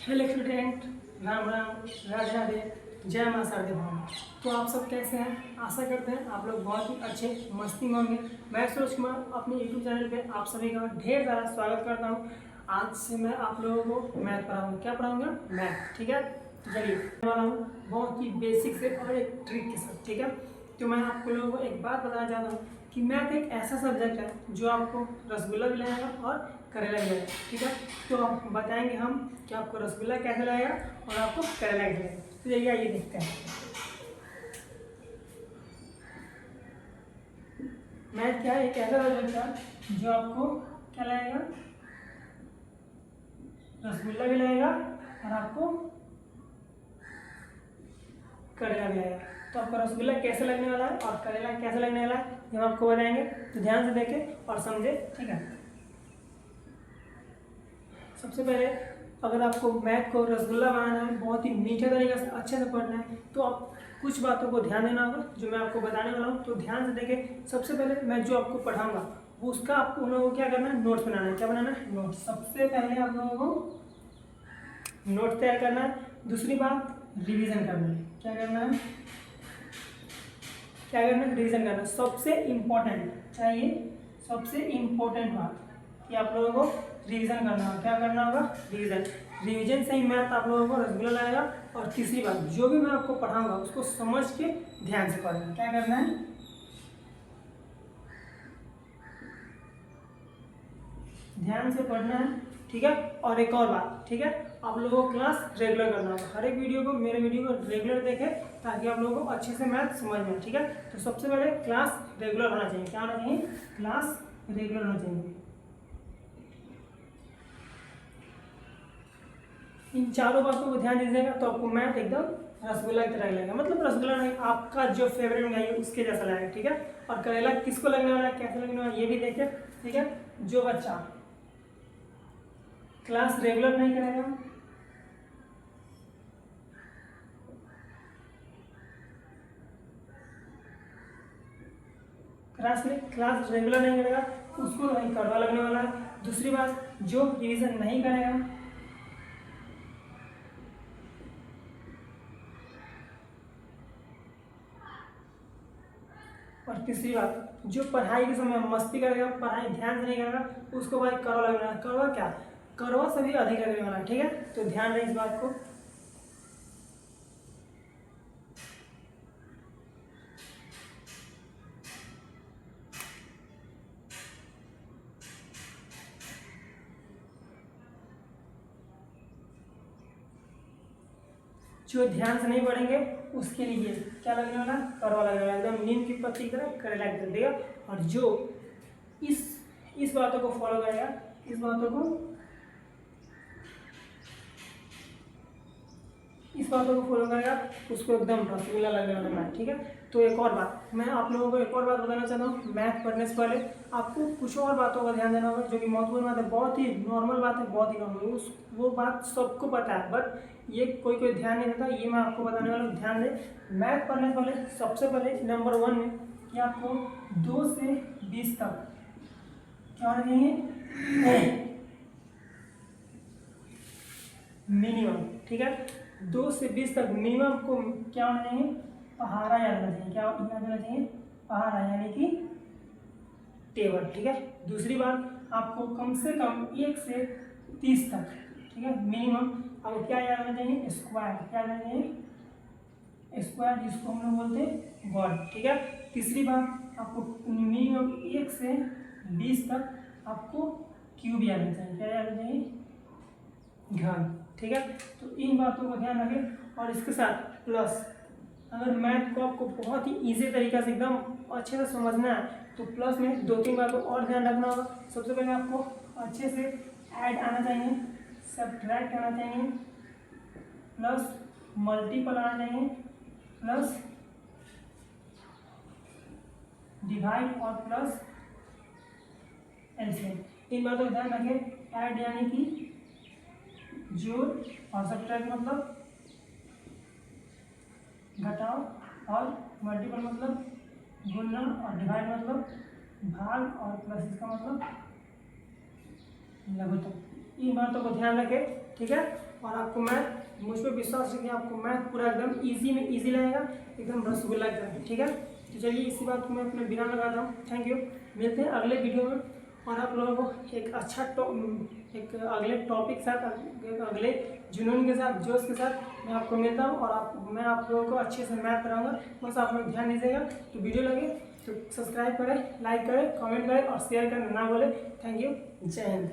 Hello student, Ram Ram, Radhe Radhe, जय मां शारदे भगवान। तो आप सब कैसे हैं? आशा करते हैं आप लोग बहुत ही अच्छे मस्ती में होंगे। मैं सूरज कुमार अपने यूट्यूब चैनल पे आप सभी का ढेर सारा स्वागत करता हूं। आज से मैं आप लोगों को मैथ पढ़ाऊंगा। क्या पढ़ाऊंगा? मैथ। ठीक है, तो चलिए वाला हूँ बहुत ही बेसिक से और एक ट्रिक के साथ। ठीक है, तो मैं आप लोगों को एक बात बताना चाहता हूँ कि मैथ एक ऐसा सब्जेक्ट है जो आपको रसगुल्ला भी लाएगा और करेला भी लाएगा। ठीक है, तो आप बताएंगे हम कि आपको रसगुल्ला कैसे लाएगा और आपको करेला कैसे लाएगा। तो चलिए आइए देखते हैं। मैथ क्या है? एक ऐसा सब्जेक्ट है जो आपको क्या लाएगा? रसगुल्ला भी लाएगा और आपको करेला भी लाएगा। तो आपको रसगुल्ला कैसे लगने वाला है और करेला कैसे लगने वाला है ये हम आपको बताएंगे, तो ध्यान से देखें और समझे। ठीक है, सबसे पहले अगर आपको मैथ को रसगुल्ला बनाना है, बहुत ही मीठे तरीके से अच्छे से पढ़ना है, तो आप कुछ बातों को ध्यान देना होगा जो मैं आपको बताने वाला हूँ। तो ध्यान से देखें। सबसे पहले मैं जो आपको पढ़ाऊंगा वो उसका आप उन लोगों को क्या करना है? नोट्स बनाना है। क्या बनाना है? नोट्स। सबसे पहले आप लोगों को नोट तैयार करना है। दूसरी बात, रिवीजन करना है। क्या करना है? क्या करना है? रिवीजन करना है। सबसे इम्पोर्टेंट चाहिए, सबसे इम्पोर्टेंट बात कि आप लोगों को रिवीजन करना होगा। क्या करना होगा? रिवीजन। रिवीजन से ही मैथ आप लोगों को रसगुल्ला लाएगा। और तीसरी बात, जो भी मैं आपको पढ़ाऊंगा उसको समझ के ध्यान से पढ़ना है। क्या करना है? ध्यान से पढ़ना है। ठीक है, और एक और बात, ठीक है, आप लोगों को क्लास रेगुलर करना होगा। हर एक वीडियो को, मेरे वीडियो को रेगुलर देखें ताकि आप लोगों को अच्छे से मैथ समझ में। ठीक है, तो सबसे पहले क्लास रेगुलर होना चाहिए। क्या होना चाहिए? क्लास रेगुलर होना चाहिए। इन चारों बातों को ध्यान दीजिएगा तो आपको मैथ एकदम रसगुल्ला की तरह लगेगा। मतलब रसगुल्ला नहीं, आपका जो फेवरेट मिठाई है उसके जैसा लगेगा। ठीक है, और करेला किसको लगने वाला है, कैसे लगने वाला है ये भी देखिए। ठीक है, जो बच्चा क्लास रेगुलर नहीं करेगा, क्लास रेगुलर नहीं करेगा उसको नहीं कड़वा लगने वाला है। दूसरी बात, जो रिवीजन नहीं करेगा, और तीसरी बात, जो पढ़ाई के समय मस्ती करेगा, पढ़ाई ध्यान से नहीं करेगा, उसको भाई कड़वा लगने वाला है। कड़वा क्या? कड़वा से भी अधिक लगने वाला है। ठीक है, तो ध्यान रहे इस बात को। जो ध्यान से नहीं पढ़ेंगे उसके लिए क्या लगने वाला? कड़वा लगने वाला, एकदम नीम की पत्ती की तरह करेला कर देगा। और जो इस बातों को फॉलो करेगा, इस बातों को फॉलो करेगा उसको एकदम रसगुल्ला लगने वाला है। ठीक है, तो एक और बात मैं आप लोगों को एक और बात बताना चाहता हूँ। मैथ पढ़ने से पहले आपको कुछ और बातों का ध्यान देना होगा जो कि महत्वपूर्ण बात है। बहुत ही नॉर्मल बात है, बहुत ही नॉर्मल, उस वो बात सबको पता है, बट ये कोई ध्यान नहीं देता। ये मैं आपको बताने वाला हूँ, ध्यान दें। मैथ पढ़ने से पहले सबसे पहले नंबर 1 में कि आपको 2 से 20 तक क्या होना चाहिए? मिनिमम। ठीक है, 2 से 20 तक मिनिमम को क्या होना चाहिए? पहाड़ा याद रखना चाहिए। क्या याद रखना चाहिए? पहाड़ा, यानी कि टेबल। ठीक है, दूसरी बात, आपको कम से कम 1 से 30 तक, ठीक है, मिनिमम आपको क्या याद रखना चाहिए? स्क्वायर। क्या याद रखना चाहिए? स्क्वायर, जिसको हम लोग बोलते हैं गॉड। ठीक है, तीसरी बात, आपको मिनिमम 1 से 20 तक आपको क्यूब याद रखना चाहिए। क्या याद रखना चाहिए? घन। ठीक है, तो इन बातों को ध्यान रखें। और इसके साथ प्लस, अगर मैथ को आपको बहुत ही इजी तरीका से एकदम अच्छे से समझना है तो प्लस में 2-3 बातों और ध्यान रखना होगा। सबसे पहले आपको अच्छे से ऐड आना चाहिए, सब्ट्रैक्ट आना चाहिए, प्लस मल्टीपल आना चाहिए, प्लस डिवाइड और प्लस एलसीएम। इन बातों का ध्यान रखें। ऐड यानी कि जोड़, और सब्ट्रैक्ट मतलब घटाओ, और मल्टीपल मतलब गुणा, और डिवाइड मतलब भाग, और प्लस इसका मतलब लघुत्तम। इन बातों को ध्यान रखें। ठीक है, और आपको मैथ, मुझ पर विश्वास रखिए, आपको मैथ पूरा एकदम ईजी में ईजी लगेगा, एकदम रसगुल्ला एकदम, ठीक है। तो चलिए इसी बात को मैं अपने विराम लगाता हूँ। थैंक यू, मिलते हैं अगले वीडियो में और आप लोगों को एक अच्छा एक अगले टॉपिक के साथ, अगले जुनून के साथ, जोश के साथ मैं आपको मिलता हूँ और मैं आप लोगों को अच्छे से मैथ कराऊंगा। बस आप लोग ध्यान दीजिएगा। तो वीडियो लगे तो सब्सक्राइब करें, लाइक करें, कमेंट करें और शेयर करना ना बोले। थैंक यू, जय हिंद।